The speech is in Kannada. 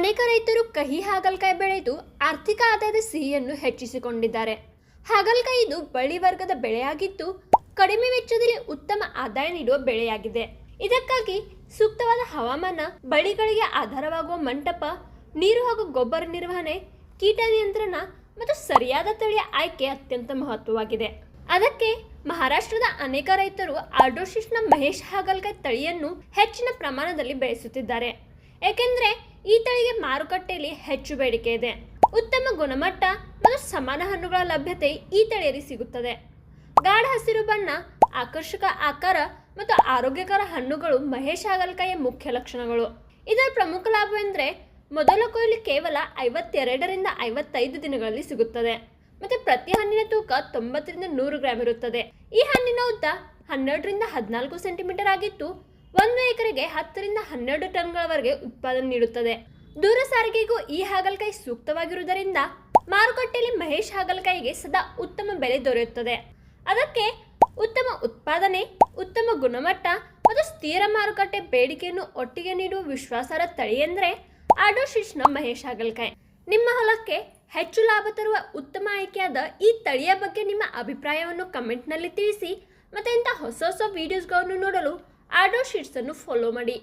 ಅನೇಕ ರೈತರು ಕಹಿ ಹಾಗಲಕಾಯಿ ಬೆಳೆದು ಆರ್ಥಿಕ ಆದಾಯದ ಸಿಹಿಯನ್ನು ಹೆಚ್ಚಿಸಿಕೊಂಡಿದ್ದಾರೆ. ಹಾಗಲಕಾಯಿ ಇದು ಬಳ್ಳಿ ವರ್ಗದ ಬೆಳೆಯಾಗಿದ್ದು ಕಡಿಮೆ ವೆಚ್ಚದಲ್ಲಿ ಉತ್ತಮ ಆದಾಯ ನೀಡುವ ಬೆಳೆಯಾಗಿದೆ. ಇದಕ್ಕಾಗಿ ಸೂಕ್ತವಾದ ಹವಾಮಾನ, ಬಳ್ಳಿಗಳಿಗೆ ಆಧಾರವಾಗುವ ಮಂಟಪ, ನೀರು ಹಾಗೂ ಗೊಬ್ಬರ ನಿರ್ವಹಣೆ, ಕೀಟ ನಿಯಂತ್ರಣ ಮತ್ತು ಸರಿಯಾದ ತಳಿಯ ಆಯ್ಕೆ ಅತ್ಯಂತ ಮಹತ್ವವಾಗಿದೆ. ಅದಕ್ಕೆ ಮಹಾರಾಷ್ಟ್ರದ ಅನೇಕ ರೈತರು ಆರ್ಡೋಸಿಸ್ನ ಮಹೇಶ್ ಹಾಗಲಕಾಯಿ ತಳಿಯನ್ನು ಹೆಚ್ಚಿನ ಪ್ರಮಾಣದಲ್ಲಿ ಬೆಳೆಸುತ್ತಿದ್ದಾರೆ. ಏಕೆಂದರೆ ಈ ತಳಿಗೆ ಮಾರುಕಟ್ಟೆಯಲ್ಲಿ ಹೆಚ್ಚು ಬೇಡಿಕೆ ಇದೆ. ಉತ್ತಮ ಗುಣಮಟ್ಟ ಮತ್ತು ಸಮಾನ ಹಣ್ಣುಗಳ ಲಭ್ಯತೆ ಈ ತಳಿಯಲ್ಲಿ ಸಿಗುತ್ತದೆ. ಗಾಢ ಹಸಿರು ಬಣ್ಣ, ಆಕರ್ಷಕ ಆಕಾರ ಮತ್ತು ಆರೋಗ್ಯಕರ ಹಣ್ಣುಗಳು ಮಹೇಶ್ ಹಾಗಲಕಾಯಿಯ ಮುಖ್ಯ ಲಕ್ಷಣಗಳು. ಇದರ ಪ್ರಮುಖ ಲಾಭವೆಂದರೆ ಮೊದಲ ಕೊಯ್ಲು ಕೇವಲ 52ರಿಂದ 55 ದಿನಗಳಲ್ಲಿ ಸಿಗುತ್ತದೆ ಮತ್ತು ಪ್ರತಿ ಹಣ್ಣಿನ ತೂಕ 90ರಿಂದ 100 ಗ್ರಾಂ ಇರುತ್ತದೆ. ಈ ಹಣ್ಣಿನ ಉದ್ದ 12ರಿಂದ 14 ಸೆಂಟಿಮೀಟರ್ ಆಗಿದ್ದು 1 ಎಕರೆಗೆ 10ರಿಂದ 12 ಟನ್ಗಳವರೆಗೆ ಉತ್ಪಾದನೆ ನೀಡುತ್ತದೆ. ದೂರ ಸಾರಿಗೆಗೂ ಈ ಹಾಗಲಕಾಯಿ ಸೂಕ್ತವಾಗಿರುವುದರಿಂದ ಮಾರುಕಟ್ಟೆಯಲ್ಲಿ ಮಹೇಶ್ ಹಾಗಲಕಾಯಿಗೆ ಸದಾ ಉತ್ತಮ ಬೆಲೆ ದೊರೆಯುತ್ತದೆ. ಅದಕ್ಕೆ ಉತ್ತಮ ಉತ್ಪಾದನೆ, ಉತ್ತಮ ಗುಣಮಟ್ಟ ಮತ್ತು ಸ್ಥಿರ ಮಾರುಕಟ್ಟೆ ಬೇಡಿಕೆಯನ್ನು ಒಟ್ಟಿಗೆ ನೀಡುವ ವಿಶ್ವಾಸಾರ್ಹ ತಳಿ ಎಂದರೆ ಆರ್ಡೋಸಿಸ್ನ ಮಹೇಶ್ ಹಾಗಲಕಾಯಿ. ನಿಮ್ಮ ಹೊಲಕ್ಕೆ ಹೆಚ್ಚು ಲಾಭ ತರುವ ಉತ್ತಮ ಆಯ್ಕೆಯಾದ ಈ ತಳಿಯ ಬಗ್ಗೆ ನಿಮ್ಮ ಅಭಿಪ್ರಾಯವನ್ನು ಕಮೆಂಟ್ನಲ್ಲಿ ತಿಳಿಸಿ. ಮತ್ತು ಇಂಥ ಹೊಸ ವಿಡಿಯೋಸ್ಗಳನ್ನು ನೋಡಲು ಆರ್ಡೋಸಿಸ್ಅನ್ನು ಫಾಲೋ ಮಾಡಿ.